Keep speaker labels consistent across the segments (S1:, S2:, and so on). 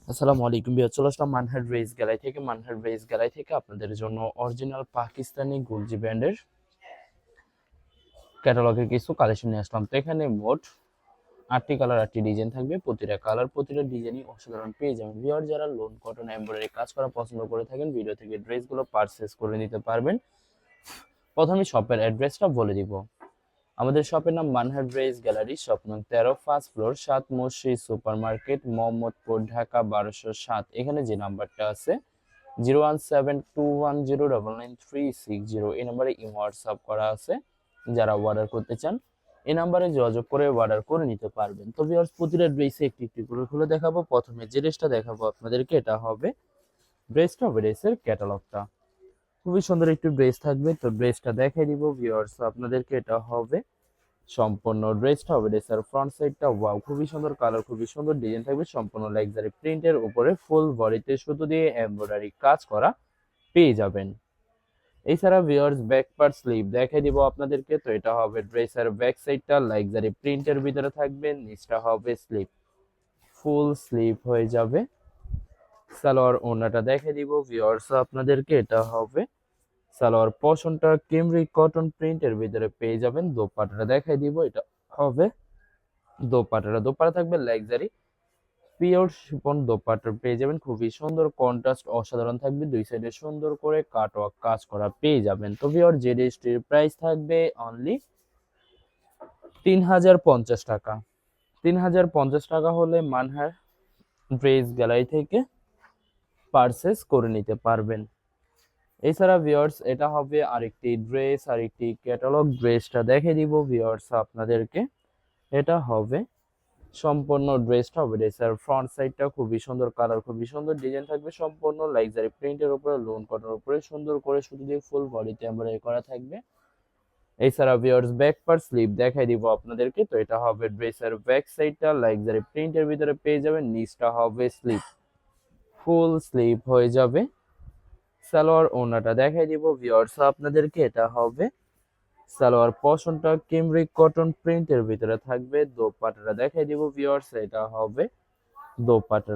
S1: আসসালামু আলাইকুম বিয়ার, চলে আসলাম মানহার ড্রেস গ্যালারি থেকে। মানহার ড্রেস গ্যালারি থেকে আপনাদের জন্য অরিজিনাল পাকিস্তানি গুলজি ব্র্যান্ডের ক্যাটালগের কিছু কালেকশন নিয়ে আসলাম। তো এখানে মোট 8টি কালার 8টি ডিজাইন থাকবে। প্রতিটা কালার প্রতিটা ডিজাইনই অসাধারণ পেয়ে যাবেন। বিয়ার যারা লোন কটন এমব্রয়ডারি কাজ করা পছন্দ করে থাকেন, ভিডিও থেকে ড্রেসগুলো পারচেস করে নিতে পারবেন। প্রথমে শপের অ্যাড্রেসটা বলে দিব। আমাদের শপের নাম মানহার ড্রেস গ্যালারি, শপ নং 13, ফার্স্ট ফ্লোর, 7 মসজিদ সুপার মার্কেট, মোহাম্মদপুর, ঢাকা 1207। এখানে যে নাম্বারটা আছে 01721099360, এই নাম্বারে ইমো হোয়াটসঅ্যাপ করা আছে। যারা অর্ডার করতে চান এই নাম্বারে যোগাযোগ করে অর্ডার করে নিতে পারবেন। তো ভিউয়ার্স, প্রতিটা ড্রেসে একটি একটি করে খুলে দেখাবো। প্রথমে যে ড্রেসটা দেখাবো আপনাদেরকে, এটা হবে ড্রেসের ক্যাটালগটা। খুবই সুন্দর একটি ড্রেস থাকবে। তো ড্রেসটা দেখাই দিব ভিউয়ার্স আপনাদেরকে। এটা হবে সম্পূর্ণ ড্রেসটা হবে ড্রেসের ফ্রন্ট সাইডটা, ওয়াও খুবই সুন্দর কালার, খুবই সুন্দর ডিজাইন থাকবে। সম্পূর্ণ লাক্সারি প্রিন্টের উপরে ফুল বডিতে সুতো দিয়ে এমব্রয়ডারি কাজ করা পেয়ে যাবেন। এছাড়া ভিউয়ার্স ব্যাক পার্ট স্লিভ দেখাই দিব আপনাদেরকে। তো এটা হবে ড্রেসের ব্যাক সাইডটা লাক্সারি প্রিন্টের ভিতরে থাকবে, নিচটা হবে স্লিভ, ফুল স্লিভ হয়ে যাবে। সালোয়ার ওড়নাটা দেখাই দিব ভিউয়ার্স আপনাদেরকে। এটা হবে সালোয়ার পোর্শনটা কেমব্রিক কটন প্রিন্টের ভিতরে পেয়ে যাবেন। দোপাট্টাটা দেখাই দিব। এটা হবে দোপাট্টা থাকবে লাক্সারি পিওর শিফন দোপাট্টা পেয়ে যাবেন। খুবই সুন্দর কন্ট্রাস্ট অসাধারণ থাকবে, দুই সাইডে সুন্দর করে কাটওয়ার্ক কাজ করা পেয়ে যাবেন। তো ভিউয়ার যে ড্রেসটির প্রাইস থাকবে অনলি 3050 টাকা। 3050 টাকা হলে মানহার ড্রেস গ্যালারি থেকে পারচেস করে নিতে পারবেন। এছাড়া ভিউয়ার্স এটা হবে আরেকটি ড্রেস, আরেকটি ক্যাটালগ। ড্রেসটা দেখে দিব ভিউয়ার্স আপনাদেরকে। এটা হবে সম্পূর্ণ ড্রেসটা হবে ড্রেসের ফ্রন্ট সাইডটা খুবই সুন্দর কালার, খুবই সুন্দর ডিজাইন থাকবে। সম্পূর্ণ লাক্সারি প্রিন্টের উপরে লোন কটনের উপরে সুন্দর করে সুতো দিয়ে ফুল বডিতে এমব্রয়ডারি করা থাকবে। এছাড়া ভিউয়ার্স ব্যাক পার্ট স্লিভ দেখাই দিব আপনাদেরকে। তো এটা হবে ড্রেসের ব্যাক সাইডটা লাক্সারি প্রিন্টের ভিতরে পেয়ে যাবেন, নিচটা হবে স্লিভ, ফুল স্লিভ হয়ে যাবে। সালোয়ার ওড়নাটা দেখাই দিব ভিউয়ার্স আপনাদেরকে। এটা হবে সালোয়ার পোর্শনটা কেমব্রিক কটন প্রিন্টের ভিতরে থাকবে। দোপাট্টাটা দেখাই দিব ভিউয়ার্স। এটা হবে দোপাট্টা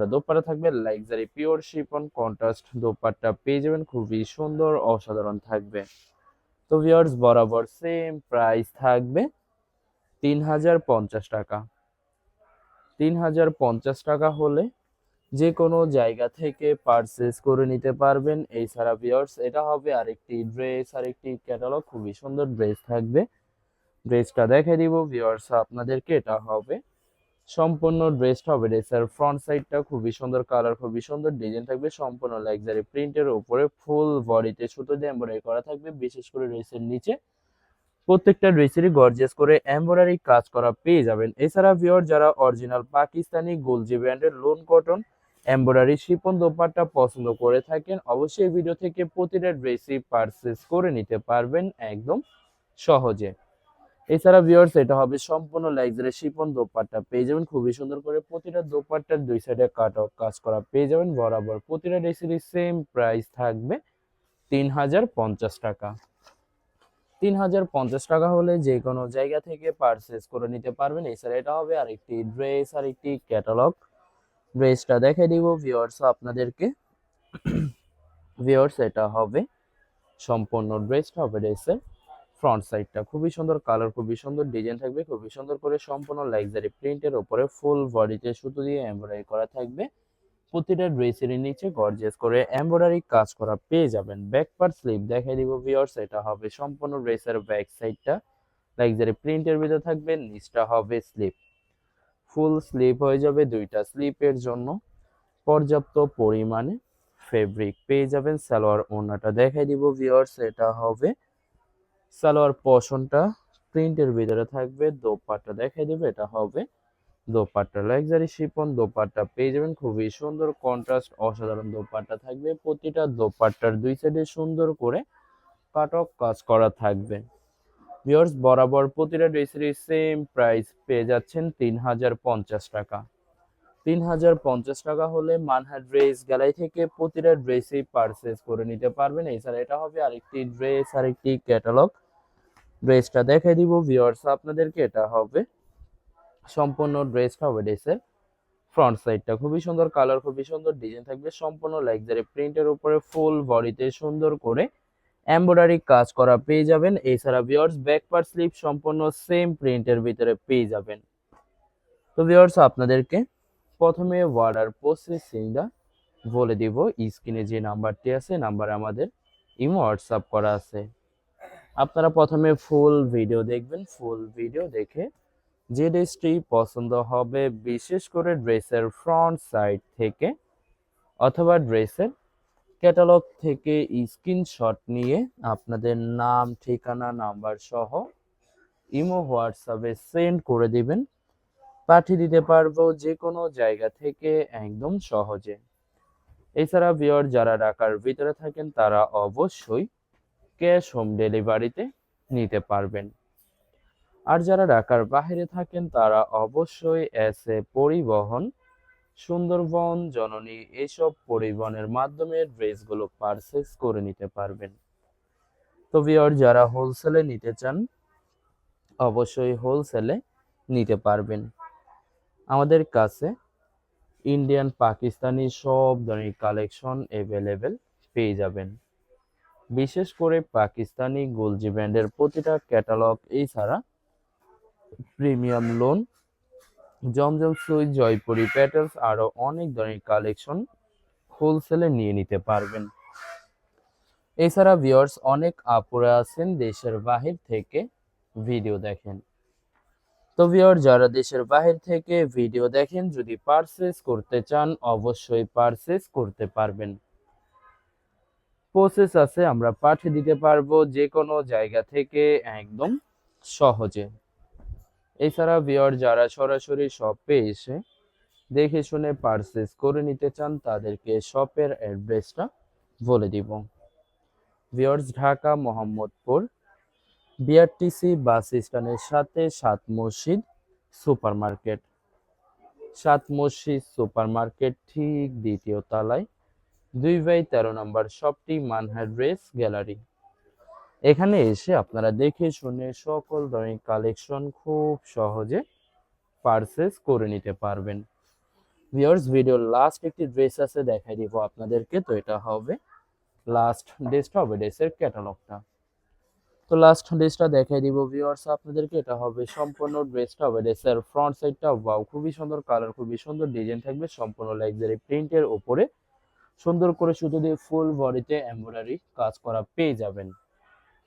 S1: থাকবে luxury pure chiffon contrast dupatta পেয়ে যাবেন, খুবই সুন্দর অসাধারণ থাকবে। তো ভিউয়ার্স বরাবর সেম প্রাইস থাকবে 3050 টাকা। 3050 টাকা হলে যে কোনো জায়গা থেকে পারচেস করে নিতে পারবেন। এছাড়া ভিউয়ার্স এটা হবে আরেকটি ড্রেস, আরেকটি ক্যাটালগ। খুবই সুন্দর ড্রেস থাকবে। ড্রেসটা দেখে দিব ভিউয়ার্স আপনাদেরকে। এটা হবে সম্পূর্ণ ড্রেসটা হবে ড্রেসের ফ্রন্ট সাইডটা খুবই সুন্দর কালার, খুবই সুন্দর ডিজাইন থাকবে। সম্পূর্ণ লাক্সারি প্রিন্টের উপরে ফুল বডিতে সুতো দিয়ে এমব্রয়ডারি করা থাকবে। বিশেষ করে ড্রেসের নিচে প্রত্যেকটা ড্রেসেরই গর্জিয়াস করে এমব্রয়ডারি কাজ করা পেয়ে যাবেন। এছাড়া ভিউয়ার যারা অরিজিনাল পাকিস্তানি গুলজি ব্র্যান্ডের loan cotton embroidery chiffon dupatta পছন্দ করে থাকেন, অবশ্যই ভিডিও থেকে প্রতিটা ড্রেসই পারচেস করে নিতে পারবেন একদম সহজে। এছাড়া ভিউয়ার্স এটা হবে সম্পূর্ণ লাক্সারি শিফন দোপাট্টা পেয়ে যাবেন, খুবই সুন্দর করে প্রতিটা দোপাট্টার দুই সাইডে কাট অফ কাজ করা পেয়ে যাবেন। বরাবর প্রতিটা ড্রেসেরই সেম প্রাইস থাকবে 3050 টাকা। 3050 টাকা হলে যে কোনো জায়গা থেকে পারচেস করে নিতে পারবেন। এছাড়া এটা হবে আরেকটি ড্রেস, আরেকটি ক্যাটালগ। ড্রেসটা দেখে দিব ভিউয়ার্স আপনাদেরকে। ভিউয়ার্স এটা হবে সম্পূর্ণ ড্রেসটা হবে ড্রেসের ফ্রন্ট সাইডটা খুবই সুন্দর কালার, খুবই সুন্দর ডিজাইন থাকবে, খুবই সুন্দর করে সম্পূর্ণ লাক্সারি প্রিন্টের উপরে ফুল বডিতে সুতো দিয়ে এমব্রয়ডারি করা থাকবে। প্রতিটা ড্রেসের নিচে গর্জিয়াস করে এমব্রয়ডারি কাজ করা পেয়ে যাবেন। ব্যাক পার্ট স্লিভ দেখাই দিব ভিউয়ার্স। এটা হবে সম্পূর্ণ ড্রেসের ব্যাক সাইডটা লাক্সারি প্রিন্টের ভিতরে থাকবে, নিচটা হবে স্লিভ, ফুল স্লিভ হয়ে যাবে। দুইটা স্লিপের জন্য পর্যাপ্ত পরিমাণে ফেব্রিক পেয়ে যাবেন। সালোয়ার ওড়নাটা দেখাই দিব ভিউয়ার্স। এটা হবে সালোয়ার পোর্শনটা প্রিন্টের ভিতরে থাকবে। দোপাট্টা দেখাই দিবে। এটা হবে দোপাট্টা লাক্সারি শিফন দোপাট্টা পেয়ে যাবেন, খুবই সুন্দর কন্ট্রাস্ট অসাধারণ দোপাট্টা থাকবে। প্রতিটা দোপাট্টার দুই সাইডে সুন্দর করে কাটক কাজ করা থাকবে। ভিউয়ার্স বরাবর প্রতিটা ড্রেসেরই সেম প্রাইস পেয়ে যাচ্ছেন 3050 টাকা। 3050 টাকা হলে মানহার ড্রেস গ্যালারি থেকে প্রতিটা ড্রেসই পারচেস করে নিতে পারবেন। এছাড়া এটা হবে আরেকটি ড্রেস, আরেকটি ক্যাটালগ। ড্রেসটা দেখাই দিব ভিউয়ার্স আপনাদেরকে। এটা হবে সম্পূর্ণ ড্রেসটা হবে ড্রেসের ফ্রন্ট সাইডটা খুবই সুন্দর, কালার খুবই সুন্দর, ডিজাইন থাকবে সম্পূর্ণ লাক্সারি প্রিন্টের উপরে ফুল বডিতে সুন্দর করে এমব্রয়ডারি কাজ করা পেয়ে যাবেন। এছাড়া ভিউয়ার্স ব্যাক পার্ট স্লিপ সম্পূর্ণ সেম প্রিন্টের ভিতরে পেয়ে যাবেন। তো ভিউয়ার্স আপনাদেরকে প্রথমে অর্ডার প্রসেসিংটা বলে দিব। স্ক্রিনে যে নাম্বারটি আছে নাম্বারে আমাদের ইমো হোয়াটসঅ্যাপ করা আছে। আপনারা প্রথমে ফুল ভিডিও দেখবেন, ফুল ভিডিও দেখে যে ড্রেসটি পছন্দ হবে, বিশেষ করে ড্রেসের ফ্রন্ট সাইড থেকে অথবা ড্রেসের ক্যাটালগ থেকে স্ক্রিনশট নিয়ে আপনাদের নাম, ঠিকানা, নাম্বার সহ ইমো হোয়াটসঅ্যাপে সেন্ড করে দিবেন। পাঠিয়ে দিতে পারবো যে কোনো জায়গা থেকে একদম সহজে। এছাড়া ভিউয়ার যারা ঢাকার ভিতরে থাকেন তারা অবশ্যই ক্যাশ হোম ডেলিভারিতে নিতে পারবেন। আর যারা ঢাকার বাইরে থাকেন তারা অবশ্যই এসএ পরিবহন, সুন্দরবন, জননী এইসব পরিবহনের মাধ্যমে ড্রেসগুলো পারচেজ করে নিতে পারবেন। তো ভিউয়ার যারা হোলসেলে নিতে চান অবশ্যই হোলসেলে নিতে পারবেন। আমাদের কাছে ইন্ডিয়ান, পাকিস্তানি সব ধরনের কালেকশন অ্যাভেলেবেল পেয়ে যাবেন। বিশেষ করে পাকিস্তানি গোলজি ব্র্যান্ডের প্রতিটা ক্যাটালগ, এছাড়া প্রিমিয়াম লোন, জমজম সুইচ, জয়পুরি প্যাটেলস আরো অনেক ধরনের কালেকশন হোলসেলে নিয়ে নিতে পারবেন। এছাড়া ভিউয়ার্স অনেক আপুরা আছেন দেশের বাহির থেকে ভিডিও দেখেন। তো ভিউয়ার যারা দেশের বাহির থেকে ভিডিও দেখেন যদি পারচেজ করতে চান অবশ্যই পারচেজ করতে পারবেন। প্রসেস আছে, আমরা পাঠিয়ে দিতে পারবো যে কোনো জায়গা থেকে একদম সহজে। এছাড়া ভিউয়ার যারা সরাসরি শপে এসে দেখে শুনে পারচেজ করে নিতে চান তাদেরকে শপের অ্যাড্রেসটা বলে দিব। ভিউয়ার্স ঢাকা মোহাম্মদপুর বিআরটিসি বাস স্ট্যান্ডের সাথে সাত মসজিদ সুপার মার্কেট, সাত মসজিদ সুপার মার্কেট ঠিক দ্বিতীয় তলায় 2/13 নম্বর শপটি মানহা ড্রেস গ্যালারি। এখানে এসে আপনারা দেখে শুনে সকল ধরনের কালেকশন খুব সহজে পারচেজ করে নিতে পারবেন। ভিউয়ার্স ভিডিওর লাস্ট একটি ড্রেস আছে দেখাই দিব আপনাদেরকে। তো এটা হবে লাস্ট ড্রেসটা হবে ড্রেসের ক্যাটালগটা। তো লাস্ট ড্রেসটা দেখাই দিব ভিউয়ার্স আপনাদেরকে। এটা হবে সম্পূর্ণ ড্রেসটা হবে ড্রেসের ফ্রন্ট সাইডটা ওয়াও খুবই সুন্দর, কালার খুবই সুন্দর, ডিজাইন থাকবে সম্পূর্ণ লাক্সারি প্রিন্টের উপরে সুন্দর করে সুতো দিয়ে ফুল বডিতে এমব্রয়ডারি কাজ করা পেয়ে যাবেন।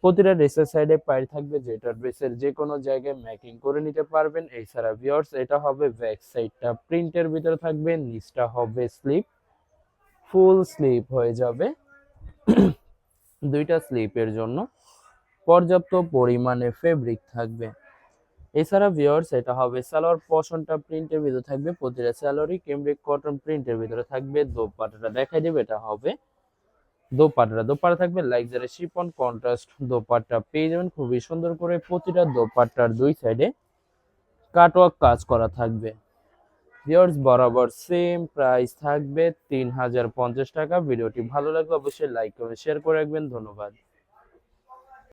S1: প্রতিটা ড্রেসের সাইডে পাই থাকবে, যেটা ড্রেসের যে কোনো জায়গায় মেকিং করে নিতে পারবেন। এছাড়া ভিউয়ার্স এটা হবে ব্যাক সাইডটা প্রিন্টের ভিতরে থাকবে, নিচটা হবে স্লিপ, ফুল স্লিপ হয়ে যাবে। দুইটা স্লিপের জন্য পর্যাপ্ত পরিমাণে ফেব্রিক থাকবে। এছাড়া ভিউয়ার্স এটা হবে সালোয়ার পোরশনটা প্রিন্টের ভিতরে থাকবে, প্রতিটা সালোয়ারই ক্যামব্রিক কটন প্রিন্টের ভিতরে থাকবে। দোপাট্টাটা দেখাই দেবে, এটা হবে দোপাট্টা থাকবে লাক্সারি শিফন কন্ট্রাস্ট দোপাট্টা পেয়ে যাবেন খুবই সুন্দর করে। প্রতিটা দোপাট্টার দুই সাইডে কাটওয়ার্ক কাজ করা থাকবে। ভিউয়ার্স বরাবর সেম প্রাইস থাকবে 3050 টাকা। ভিডিওটি ভালো লাগলে অবশ্যই লাইক করে শেয়ার করে রাখবেন। ধন্যবাদ।